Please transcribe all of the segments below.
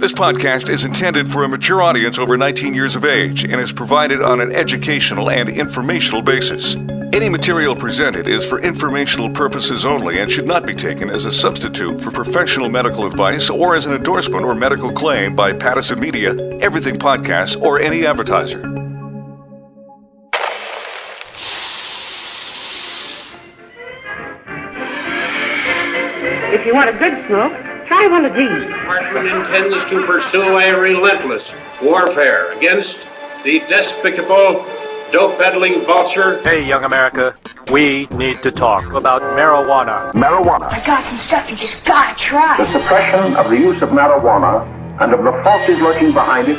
This podcast is intended for a mature audience over 19 years of age and is provided on an educational and informational basis. Any material presented is for informational purposes only and should not be taken as a substitute for professional medical advice or as an endorsement or medical claim by Pattison Media, Everything Podcasts, or any advertiser. If you want a good smoke, try one of these. The department intends to pursue a relentless warfare against the despicable, dope-peddling vulture. Hey, young America, we need to talk about marijuana. I got some stuff you just gotta try. The suppression of the use of marijuana and of the forces lurking behind it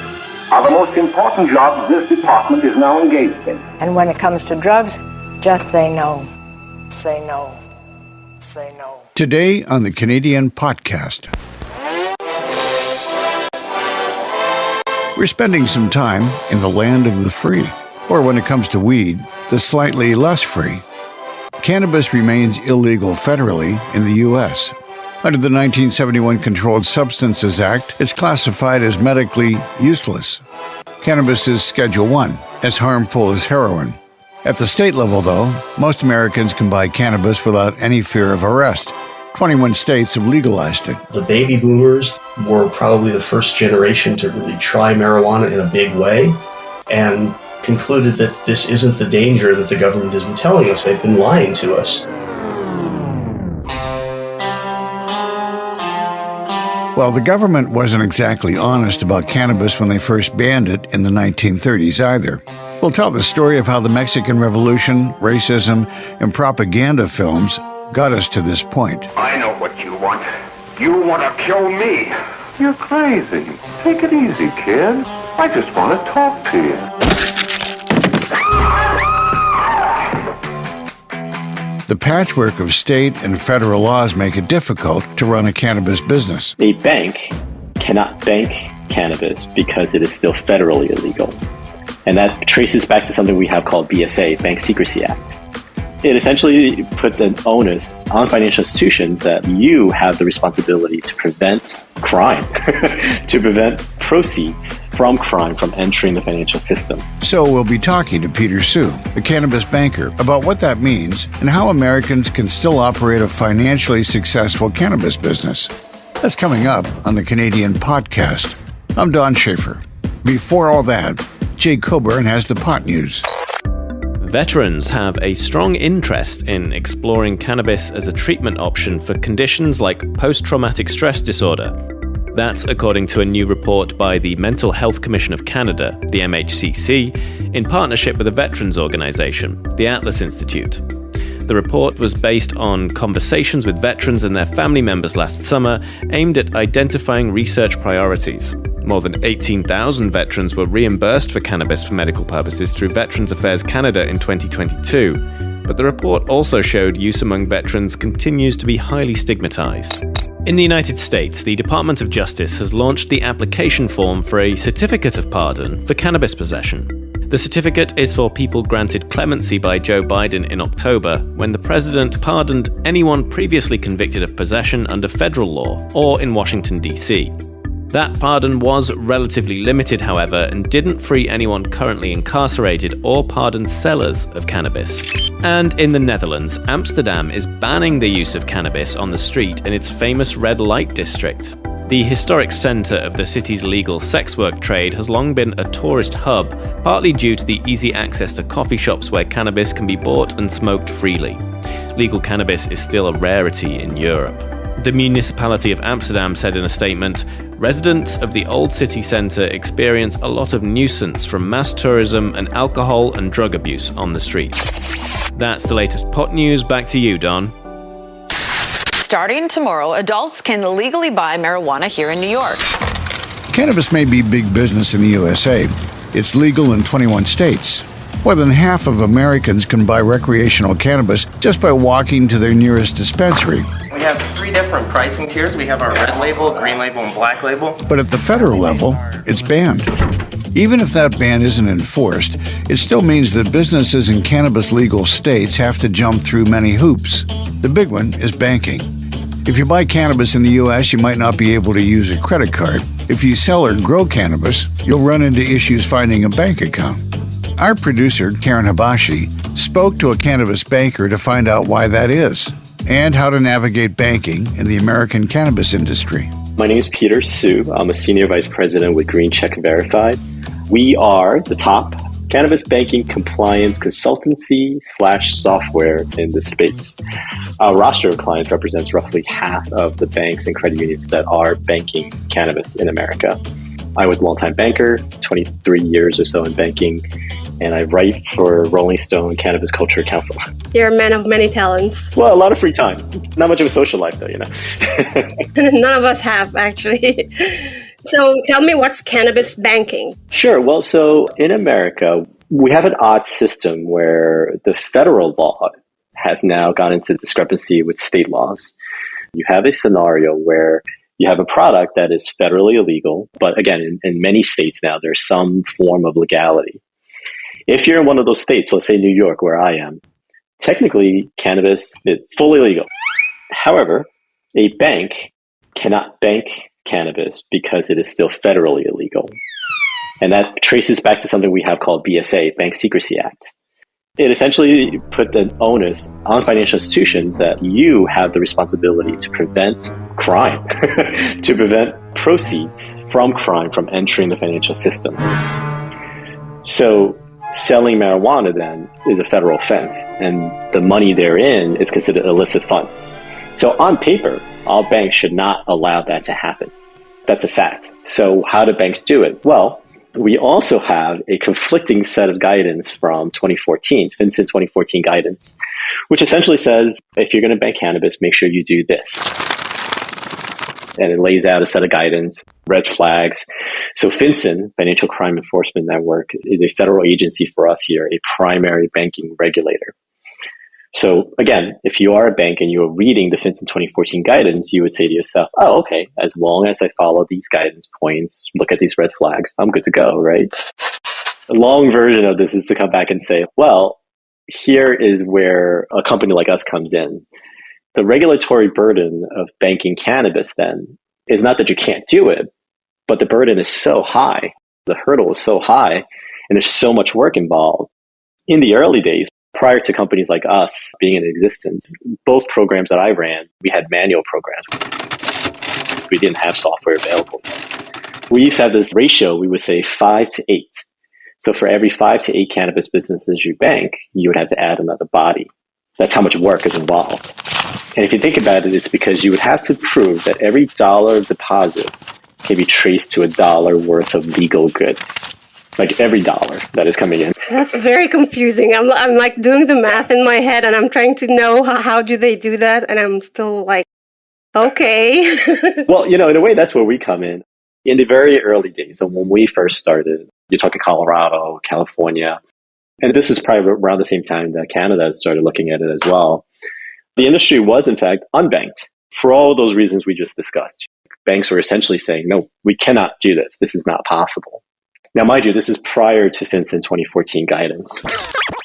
are the most important jobs this department is now engaged in. And when it comes to drugs, just say no. Say no. Say no. Today on the Canadian Potcast, we're spending some time in the land of the free, or when it comes to weed, the slightly less free. Cannabis remains illegal federally in the U.S. Under the 1971 Controlled Substances Act, it's classified as medically useless. Cannabis is Schedule I, as harmful as heroin. At the state level, though, most Americans can buy cannabis without any fear of arrest. 21 states have legalized it. The baby boomers were probably the first generation to really try marijuana in a big way and concluded that this isn't the danger that the government has been telling us. They've been lying to us. Well, the government wasn't exactly honest about cannabis when they first banned it in the 1930s either. We'll tell the story of how the Mexican Revolution, racism, and propaganda films got us to this point. I know what you want. You want to kill me. You're crazy. Take it easy, kid. I just want to talk to you. The patchwork of state and federal laws make it difficult to run a cannabis business. A bank cannot bank cannabis because it is still federally illegal. And that traces back to something we have called BSA, Bank Secrecy Act. It essentially put the onus on financial institutions that you have the responsibility to prevent crime, to prevent proceeds from crime from entering the financial system. So we'll be talking to Peter Sue, a cannabis banker, about what that means and how Americans can still operate a financially successful cannabis business. That's coming up on the Canadian Podcast. I'm Don Schaefer. Before all that, Jay Coburn has the pot news. Veterans have a strong interest in exploring cannabis as a treatment option for conditions like post-traumatic stress disorder. That's according to a new report by the Mental Health Commission of Canada, the MHCC, in partnership with a veterans organisation, the Atlas Institute. The report was based on conversations with veterans and their family members last summer, aimed at identifying research priorities. More than 18,000 veterans were reimbursed for cannabis for medical purposes through Veterans Affairs Canada in 2022. But the report also showed use among veterans continues to be highly stigmatized. In the United States, the Department of Justice has launched the application form for a certificate of pardon for cannabis possession. The certificate is for people granted clemency by Joe Biden in October, when the president pardoned anyone previously convicted of possession under federal law or in Washington, D.C. That pardon was relatively limited, however, and didn't free anyone currently incarcerated or pardon sellers of cannabis. And in the Netherlands, Amsterdam is banning the use of cannabis on the street in its famous red light district. The historic centre of the city's legal sex work trade has long been a tourist hub, partly due to the easy access to coffee shops where cannabis can be bought and smoked freely. Legal cannabis is still a rarity in Europe. The municipality of Amsterdam said in a statement, residents of the old city centre experience a lot of nuisance from mass tourism and alcohol and drug abuse on the street. That's the latest pot news. Back to you, Don. Starting tomorrow, adults can legally buy marijuana here in New York. Cannabis may be big business in the USA. It's legal in 21 states. More than half of Americans can buy recreational cannabis just by walking to their nearest dispensary. We have 3 different pricing tiers. We have our red label, green label, and black label. But at the federal level, it's banned. Even if that ban isn't enforced, it still means that businesses in cannabis legal states have to jump through many hoops. The big one is banking. If you buy cannabis in the U.S., you might not be able to use a credit card. If you sell or grow cannabis, you'll run into issues finding a bank account. Our producer, Karen Habashi, spoke to a cannabis banker to find out why that is and how to navigate banking in the American cannabis industry. My name is Peter Su. I'm a Senior Vice President with Green Check Verified. We are the top cannabis banking compliance consultancy/software in the space. Our roster of clients represents roughly half of the banks and credit unions that are banking cannabis in America. I was a longtime banker, 23 years or so in banking, and I write for Rolling Stone Cannabis Culture Council. You're a man of many talents. Well, a lot of free time. Not much of a social life, though, you know. None of us have, actually. So tell me, what's cannabis banking? Sure. Well, so in America, we have an odd system where the federal law has now gone into discrepancy with state laws. You have a scenario where you have a product that is federally illegal, but again, in many states now, there's some form of legality. If you're in one of those states, let's say New York, where I am, technically cannabis is fully legal. However, a bank cannot bank cannabis because it is still federally illegal. And that traces back to something we have called BSA, Bank Secrecy Act. It essentially put the onus on financial institutions that you have the responsibility to prevent crime, to prevent proceeds from crime from entering the financial system. So selling marijuana then is a federal offense, and the money therein is considered illicit funds. So on paper, all banks should not allow that to happen. That's a fact. So how do banks do it? Well, we also have a conflicting set of guidance from 2014, FinCEN 2014 guidance, which essentially says, if you're going to bank cannabis, make sure you do this. And it lays out a set of guidance, red flags. So FinCEN, Financial Crime Enforcement Network, is a federal agency for us here, a primary banking regulator. So again, if you are a bank and you are reading the FinCEN 2014 guidance, you would say to yourself, oh, okay, as long as I follow these guidance points, look at these red flags, I'm good to go, right? The long version of this is to come back and say, well, here is where a company like us comes in. The regulatory burden of banking cannabis then is not that you can't do it, but the burden is so high, the hurdle is so high, and there's so much work involved. In the early days, prior to companies like us being in existence, both programs that I ran, we had manual programs. We didn't have software available. We used to have this ratio, we would say 5 to 8. So for every 5 to 8 cannabis businesses you bank, you would have to add another body. That's how much work is involved. And if you think about it, it's because you would have to prove that every dollar of deposit can be traced to $1 worth of legal goods. Like every dollar that is coming in. That's very confusing. I'm like doing the math in my head and I'm trying to know how do they do that? And I'm still like, okay. Well, you know, in a way, that's where we come in. In the very early days, so when we first started, you're talking Colorado, California, and this is probably around the same time that Canada started looking at it as well. The industry was, in fact, unbanked for all those reasons we just discussed. Banks were essentially saying, no, we cannot do this. This is not possible. Now, mind you, this is prior to FinCEN 2014 guidance.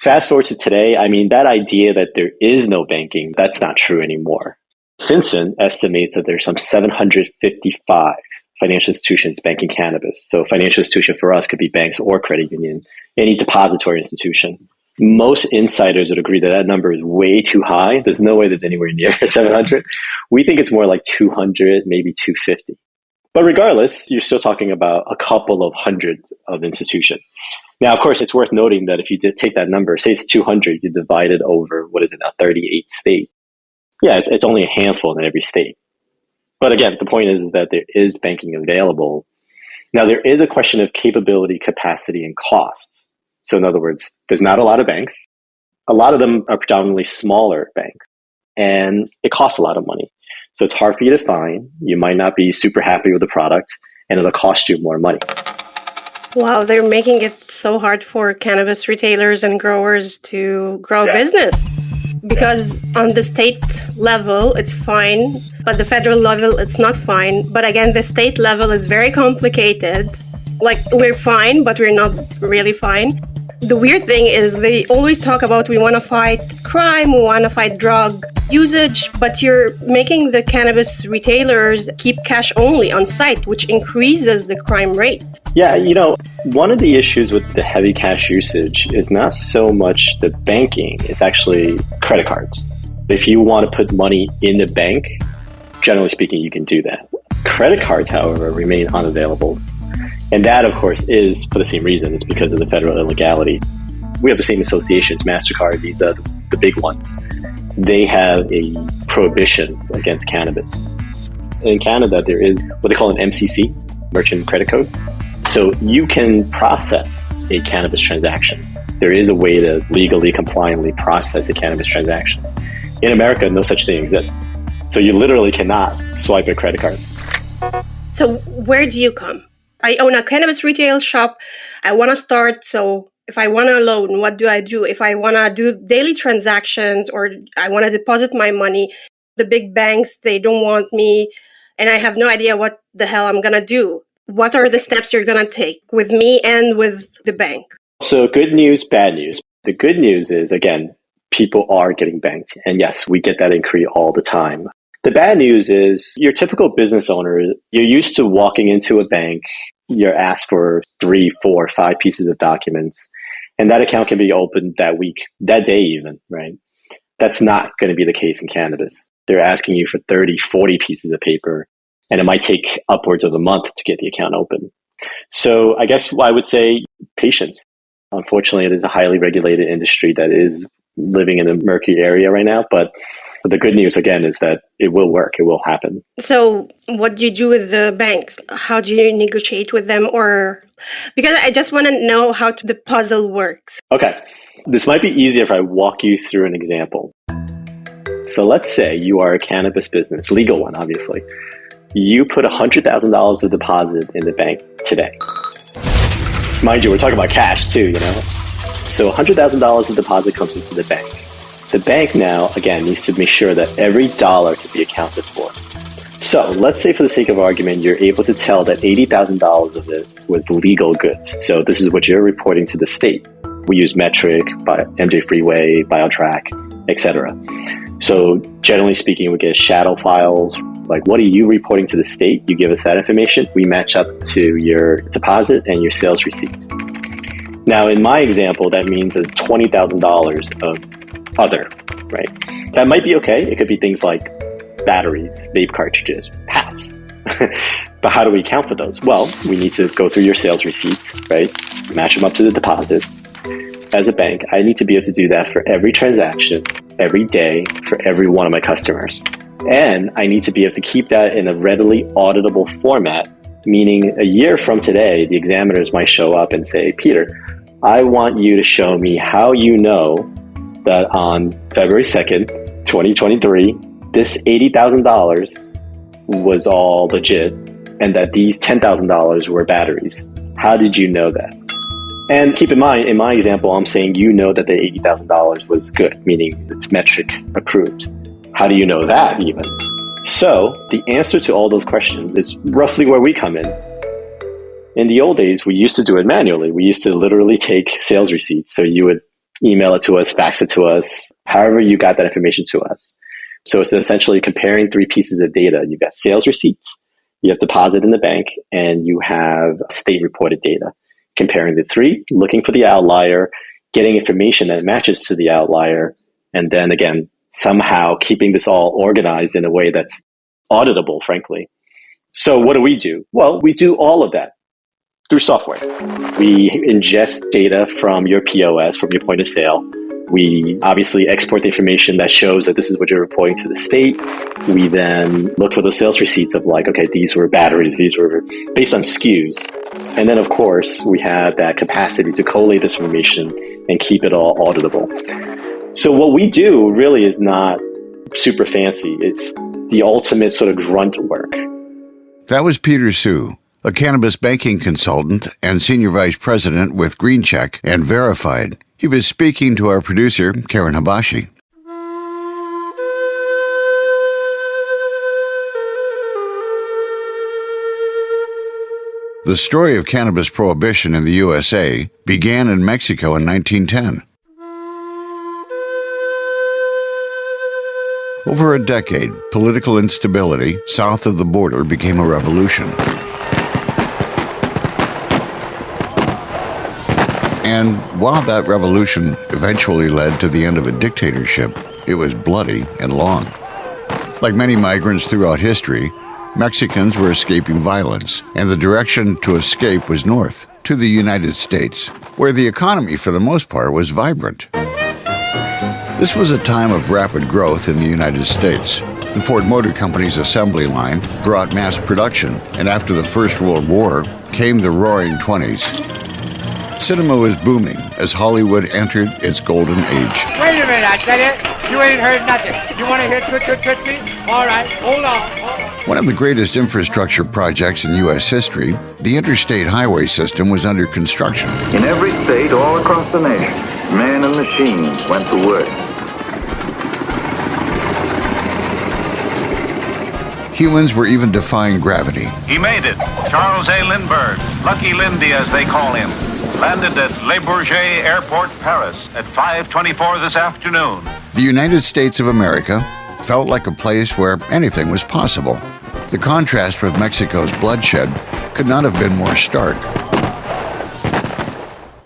Fast forward to today, I mean, that idea that there is no banking, that's not true anymore. FinCEN estimates that there's some 755 financial institutions banking cannabis. So financial institution for us could be banks or credit union, any depository institution. Most insiders would agree that that number is way too high. There's no way there's anywhere near 700. We think it's more like 200, maybe 250. But regardless, you're still talking about a couple of hundreds of institutions. Now, of course, it's worth noting that if you did take that number, say it's 200, you divide it over, what is it now, 38 states. Yeah, it's only a handful in every state. But again, the point is that there is banking available. Now, there is a question of capability, capacity, and costs. So in other words, there's not a lot of banks. A lot of them are predominantly smaller banks. And it costs a lot of money. So it's hard for you to find. You might not be super happy with the product, and it'll cost you more money. Wow, they're making it so hard for cannabis retailers and growers to grow a business. Because on the state level, it's fine, but the federal level, it's not fine. But again, the state level is very complicated. Like, we're fine, but we're not really fine. The weird thing is they always talk about we want to fight crime, we want to fight drug usage, but you're making the cannabis retailers keep cash only on site, which increases the crime rate. Yeah, one of the issues with the heavy cash usage is not so much the banking, it's actually credit cards. If you want to put money in the bank, generally speaking, you can do that. Credit cards, however, remain unavailable. And that, of course, is for the same reason. It's because of the federal illegality. We have the same associations, MasterCard, Visa, the big ones. They have a prohibition against cannabis. In Canada, there is what they call an MCC, Merchant Credit Code. So you can process a cannabis transaction. There is a way to legally, compliantly process a cannabis transaction. In America, no such thing exists. So you literally cannot swipe a credit card. So where do you come? I own a cannabis retail shop. I want to start. So if I want a loan, what do I do? If I want to do daily transactions or I want to deposit my money, the big banks, they don't want me. And I have no idea what the hell I'm going to do. What are the steps you're going to take with me and with the bank? So good news, bad news. The good news is, again, people are getting banked. And yes, we get that inquiry all the time. The bad news is your typical business owner, you're used to walking into a bank, you're asked for 3, 4, 5 pieces of documents, and that account can be opened that week, that day even, right? That's not going to be the case in cannabis. They're asking you for 30, 40 pieces of paper, and it might take upwards of a month to get the account open. So I guess I would say patience. Unfortunately, it is a highly regulated industry that is living in a murky area right now, but the good news, again, is that it will work. It will happen. So what do you do with the banks? How do you negotiate with them? Or because I just want to know how the puzzle works. Okay. This might be easier if I walk you through an example. So let's say you are a cannabis business, legal one, obviously. You put $100,000 of deposit in the bank today. Mind you, we're talking about cash too, So $100,000 of deposit comes into the bank. The bank now, again, needs to make sure that every dollar can be accounted for. So let's say for the sake of argument, you're able to tell that $80,000 of it was legal goods. So this is what you're reporting to the state. We use Metric, MJ Freeway, BioTrack, etc. So generally speaking, we get shadow files. Like, what are you reporting to the state? You give us that information. We match up to your deposit and your sales receipts. Now, in my example, that means there's $20,000 of other, right? That might be okay. It could be things like batteries, vape cartridges, hats. But how do we account for those? Well, we need to go through your sales receipts, right? Match them up to the deposits. As a bank, I need to be able to do that for every transaction, every day, for every one of my customers. And I need to be able to keep that in a readily auditable format, meaning a year from today, the examiners might show up and say, Peter, I want you to show me how you know that on February 2nd, 2023, this $80,000 was all legit and that these $10,000 were batteries. How did you know that? And keep in mind, in my example, I'm saying you know that the $80,000 was good, meaning it's Metric approved. How do you know that even? So the answer to all those questions is roughly where we come in. In the old days, we used to do it manually. We used to literally take sales receipts. So you would email it to us, fax it to us, however you got that information to us. So it's essentially comparing 3 pieces of data. You've got sales receipts, you have deposit in the bank, and you have state reported data. Comparing the 3, looking for the outlier, getting information that matches to the outlier, and then again, somehow keeping this all organized in a way that's auditable, frankly. So what do? Well, we do all of that through software. We ingest data from your POS, from your point of sale. We obviously export the information that shows that this is what you're reporting to the state. We then look for the sales receipts of like, okay, these were batteries, these were based on SKUs. And then, of course, we have that capacity to collate this information and keep it all auditable. So what we do really is not super fancy. It's the ultimate sort of grunt work. That was Peter Sue, a cannabis banking consultant and senior vice president with GreenCheck and Verified. He was speaking to our producer, Karen Habashi. The story of cannabis prohibition in the USA began in Mexico in 1910. Over a decade, political instability south of the border became a revolution. And while that revolution eventually led to the end of a dictatorship, it was bloody and long. Like many migrants throughout history, Mexicans were escaping violence, and the direction to escape was north, to the United States, where the economy for the most part was vibrant. This was a time of rapid growth in the United States. The Ford Motor Company's assembly line brought mass production, and after the First World War came the Roaring '20s. Cinema was booming as Hollywood entered its golden age. Wait a minute, I tell you, you ain't heard nothing. You want to hear toot me? All right, hold on. One of the greatest infrastructure projects in U.S. history, the interstate highway system was under construction. In every state all across the nation, men and machines went to work. Humans were even defying gravity. He made it. Charles A. Lindbergh, Lucky Lindy as they call him, landed at Le Bourget Airport, Paris at 5:24 this afternoon. The United States of America felt like a place where anything was possible. The contrast with Mexico's bloodshed could not have been more stark.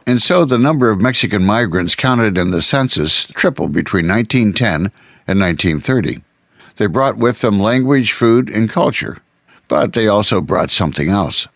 And so the number of Mexican migrants counted in the census tripled between 1910 and 1930. They brought with them language, food, and culture, but they also brought something else: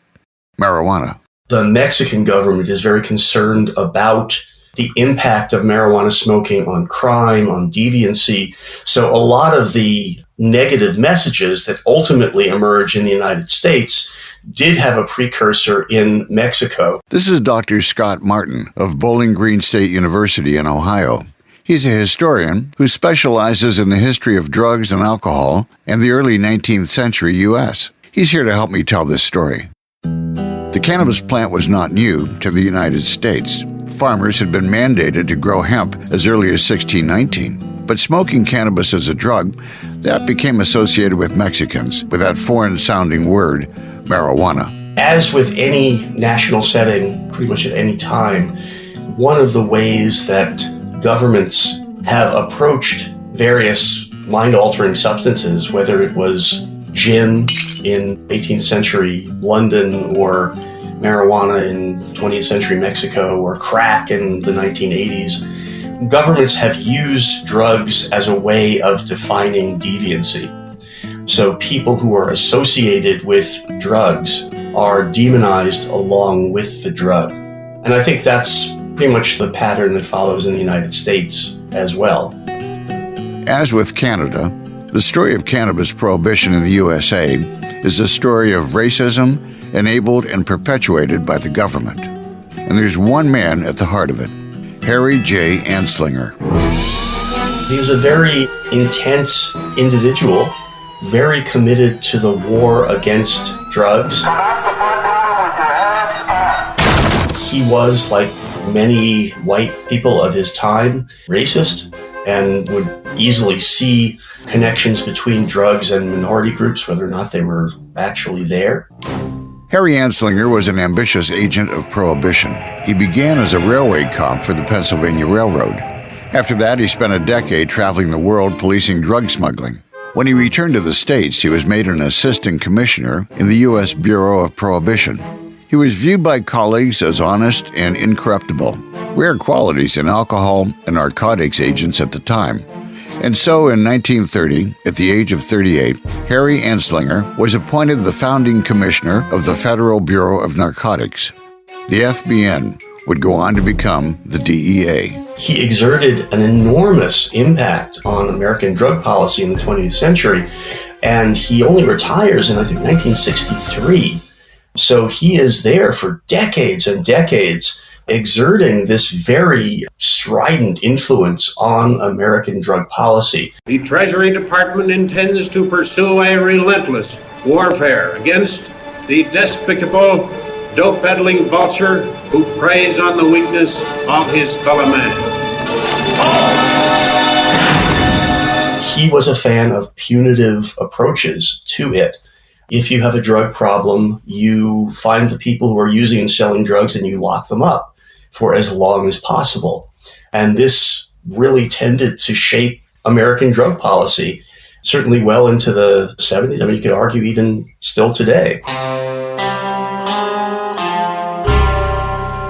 marijuana. The Mexican government is very concerned about the impact of marijuana smoking on crime, on deviancy. So a lot of the negative messages that ultimately emerge in the United States did have a precursor in Mexico. This is Dr. Scott Martin of Bowling Green State University in Ohio. He's a historian who specializes in the history of drugs and alcohol and the early 19th century U.S. He's here to help me tell this story. The cannabis plant was not new to the United States. Farmers had been mandated to grow hemp as early as 1619. But smoking cannabis as a drug, that became associated with Mexicans, with that foreign-sounding word, marijuana. As with any national setting, pretty much at any time, one of the ways that governments have approached various mind-altering substances, whether it was gin in 18th century London or marijuana in 20th century Mexico or crack in the 1980s, governments have used drugs as a way of defining deviancy. So people who are associated with drugs are demonized along with the drug. And I think that's pretty much the pattern that follows in the United States as well. As with Canada, the story of cannabis prohibition in the USA is a story of racism enabled and perpetuated by the government. And there's one man at the heart of it, Harry J Anslinger. He was a very intense individual, very committed to the war against drugs. He was, like many white people of his time, racist and would easily see connections between drugs and minority groups, whether or not they were actually there. Harry Anslinger was an ambitious agent of prohibition. He began as a railway cop for the Pennsylvania Railroad. After that, he spent a decade traveling the world policing drug smuggling. When he returned to the States, he was made an assistant commissioner in the U.S. Bureau of Prohibition. He was viewed by colleagues as honest and incorruptible, rare qualities in alcohol and narcotics agents at the time. And so in 1930, at the age of 38, Harry Anslinger was appointed the founding commissioner of the Federal Bureau of Narcotics. The FBN would go on to become the DEA. He exerted an enormous impact on American drug policy in the 20th century, and he only retires in, I think, 1963. So he is there for decades and decades, exerting this very strident influence on American drug policy. The Treasury Department intends to pursue a relentless warfare against the despicable, dope-peddling vulture who preys on the weakness of his fellow man. He was a fan of punitive approaches to it. If you have a drug problem, you find the people who are using and selling drugs and you lock them up for as long as possible. And this really tended to shape American drug policy, certainly well into the 70s. I mean, you could argue even still today.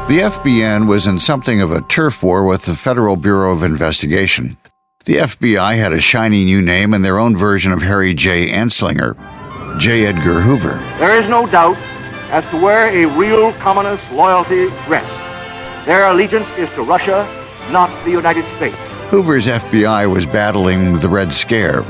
The FBN was in something of a turf war with the Federal Bureau of Investigation. The FBI had a shiny new name and their own version of Harry J Anslinger, J. Edgar Hoover. There is no doubt as to where a real communist loyalty rests. Their allegiance is to Russia, not the United States. Hoover's FBI was battling the Red Scare,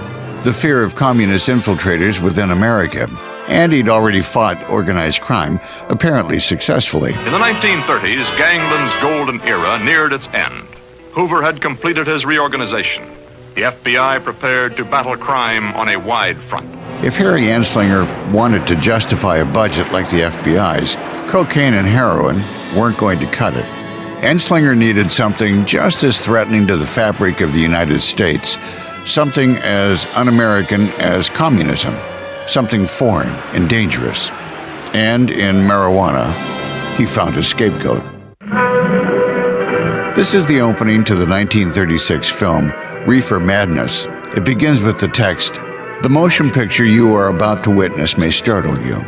the fear of communist infiltrators within America, and he'd already fought organized crime, apparently successfully. In the 1930s, gangland's golden era neared its end. Hoover had completed his reorganization. The FBI prepared to battle crime on a wide front. If Harry Anslinger wanted to justify a budget like the FBI's, cocaine and heroin weren't going to cut it. Anslinger needed something just as threatening to the fabric of the United States, something as un-American as communism, something foreign and dangerous. And in marijuana, he found a scapegoat. This is the opening to the 1936 film, Reefer Madness. It begins with the text, "The motion picture you are about to witness may startle you.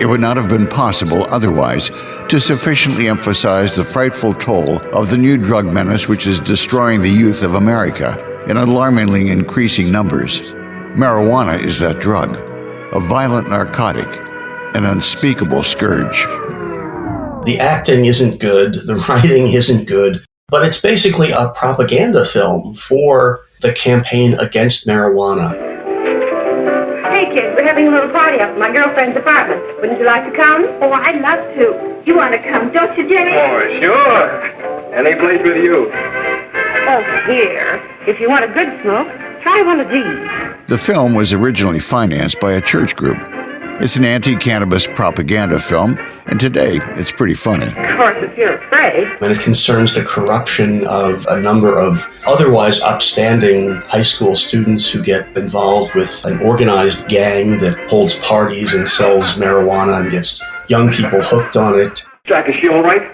It would not have been possible otherwise to sufficiently emphasize the frightful toll of the new drug menace which is destroying the youth of America in alarmingly increasing numbers. Marijuana is that drug, a violent narcotic, an unspeakable scourge." The acting isn't good, the writing isn't good, but it's basically a propaganda film for the campaign against marijuana. Hey, kids, we're having a little party up at my girlfriend's apartment. Wouldn't you like to come? Oh, I'd love to. You want to come, don't you, Jenny? Oh, sure. Any place with you. Oh, here. If you want a good smoke, try one of these. The film was originally financed by a church group. It's an anti-cannabis propaganda film, and today it's pretty funny. Of course, if you're afraid. And it concerns the corruption of a number of otherwise upstanding high school students who get involved with an organized gang that holds parties and sells marijuana and gets young people hooked on it. Jack, is she all right?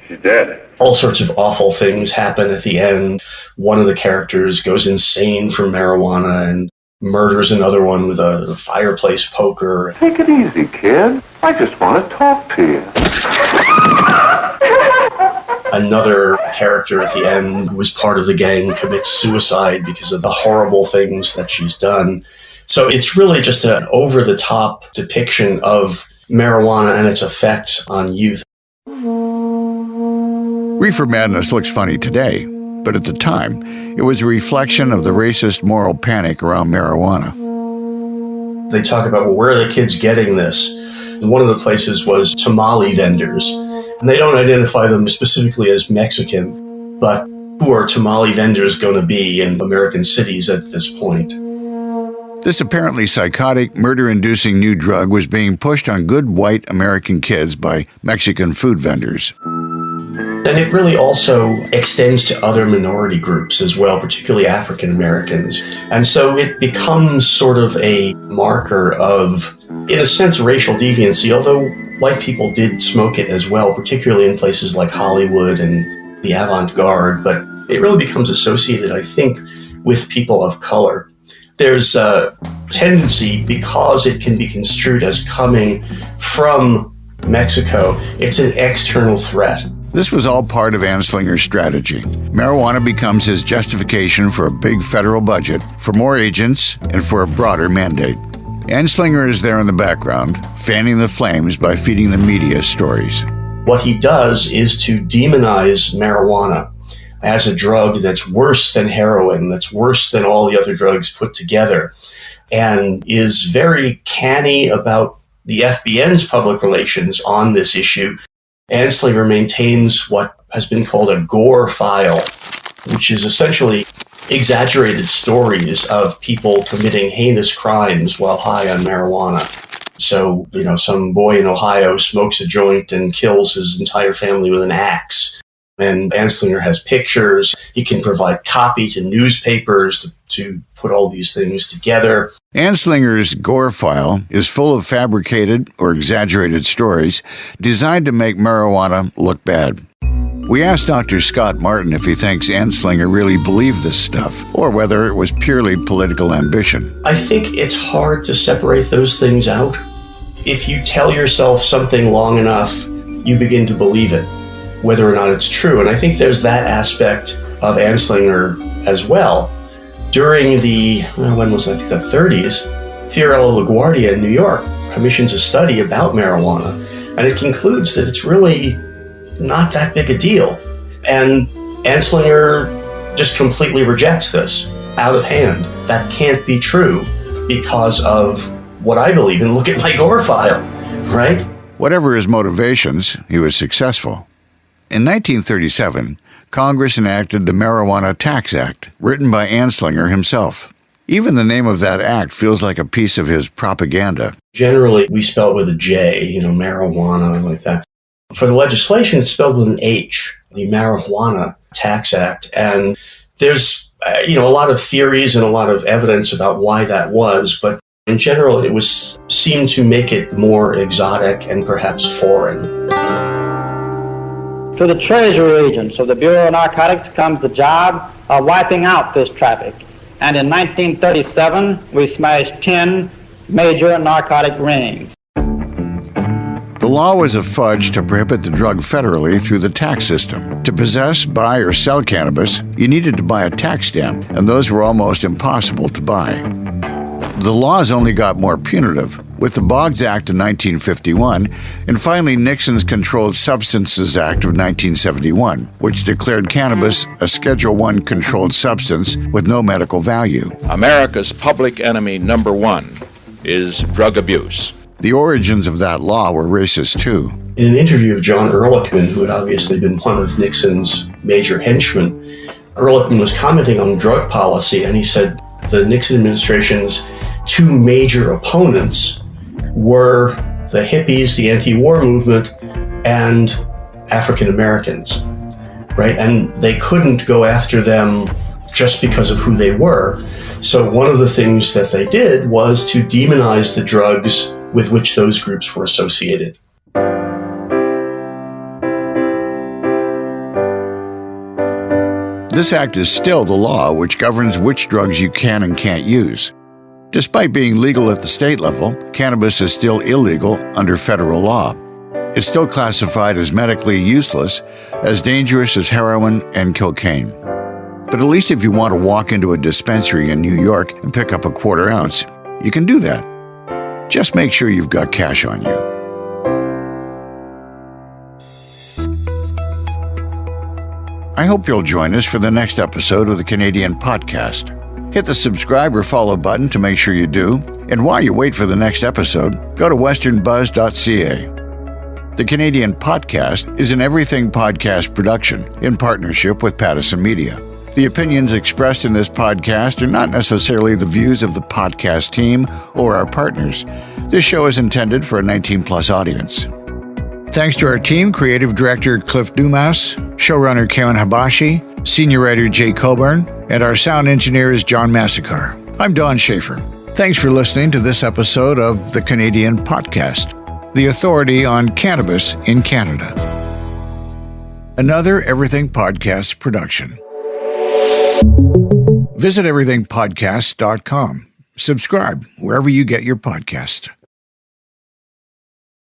She's dead. All sorts of awful things happen at the end. One of the characters goes insane from marijuana and murders another one with a fireplace poker. Take it easy, kid. I just want to talk to you. Another character at the end who was part of the gang commits suicide because of the horrible things that she's done. So it's really just an over-the-top depiction of marijuana and its effect on youth. Reefer Madness looks funny today, but at the time, it was a reflection of the racist moral panic around marijuana. They talk about, well, where are the kids getting this? And one of the places was tamale vendors. And they don't identify them specifically as Mexican, but who are tamale vendors going to be in American cities at this point? This apparently psychotic, murder-inducing new drug was being pushed on good white American kids by Mexican food vendors. And it really also extends to other minority groups as well, particularly African Americans. And so it becomes sort of a marker of, in a sense, racial deviancy, although white people did smoke it as well, particularly in places like Hollywood and the avant-garde. But it really becomes associated, I think, with people of color. There's a tendency, because it can be construed as coming from Mexico, it's an external threat. This was all part of Anslinger's strategy. Marijuana becomes his justification for a big federal budget, for more agents, and for a broader mandate. Anslinger is there in the background, fanning the flames by feeding the media stories. What he does is to demonize marijuana as a drug that's worse than heroin, that's worse than all the other drugs put together, and is very canny about the FBN's public relations on this issue. Anslinger maintains what has been called a gore file, which is essentially exaggerated stories of people committing heinous crimes while high on marijuana. So, some boy in Ohio smokes a joint and kills his entire family with an axe. And Anslinger has pictures. He can provide copy to newspapers to put all these things together. Anslinger's gore file is full of fabricated or exaggerated stories designed to make marijuana look bad. We asked Dr. Scott Martin if he thinks Anslinger really believed this stuff, or whether it was purely political ambition. I think it's hard to separate those things out. If you tell yourself something long enough, you begin to believe it, whether or not it's true. And I think there's that aspect of Anslinger as well. During the 30s, Fiorello LaGuardia in New York commissions a study about marijuana, and it concludes that it's really not that big a deal. And Anslinger just completely rejects this out of hand. That can't be true because of what I believe in. Look at my gore file, right? Whatever his motivations, he was successful. In 1937, Congress enacted the Marijuana Tax Act, written by Anslinger himself. Even the name of that act feels like a piece of his propaganda. Generally, we spell it with a J, marijuana, like that. For the legislation, it's spelled with an H, the Marijuana Tax Act. And there's, a lot of theories and a lot of evidence about why that was, but in general, it seemed to make it more exotic and perhaps foreign. To the Treasury agents of the Bureau of Narcotics comes the job of wiping out this traffic. And in 1937, we smashed 10 major narcotic rings. The law was a fudge to prohibit the drug federally through the tax system. To possess, buy, or sell cannabis, you needed to buy a tax stamp, and those were almost impossible to buy. The laws only got more punitive, with the Boggs Act of 1951, and finally Nixon's Controlled Substances Act of 1971, which declared cannabis a Schedule I controlled substance with no medical value. America's public enemy number one is drug abuse. The origins of that law were racist, too. In an interview of John Ehrlichman, who had obviously been one of Nixon's major henchmen, Ehrlichman was commenting on drug policy, and he said the Nixon administration's two major opponents were the hippies, the anti-war movement, and African Americans, right? And they couldn't go after them just because of who they were. So one of the things that they did was to demonize the drugs with which those groups were associated. This act is still the law which governs which drugs you can and can't use. Despite being legal at the state level, cannabis is still illegal under federal law. It's still classified as medically useless, as dangerous as heroin and cocaine. But at least if you want to walk into a dispensary in New York and pick up a quarter ounce, you can do that. Just make sure you've got cash on you. I hope you'll join us for the next episode of the Canadian Potcast. Hit the subscribe or follow button to make sure you do. And while you wait for the next episode, go to westernbuzz.ca. The Canadian Potcast is an Everything Podcast production in partnership with Pattison Media. The opinions expressed in this podcast are not necessarily the views of the podcast team or our partners. This show is intended for a 19-plus audience. Thanks to our team, Creative Director Cliff Dumas, Showrunner Karen Habashi, Senior Writer Jay Coburn, and our sound engineer is John Massacre. I'm Don Schaefer. Thanks for listening to this episode of the Canadian Podcast, the authority on cannabis in Canada. Another Everything Podcast production. Visit everythingpodcast.com. Subscribe wherever you get your podcast.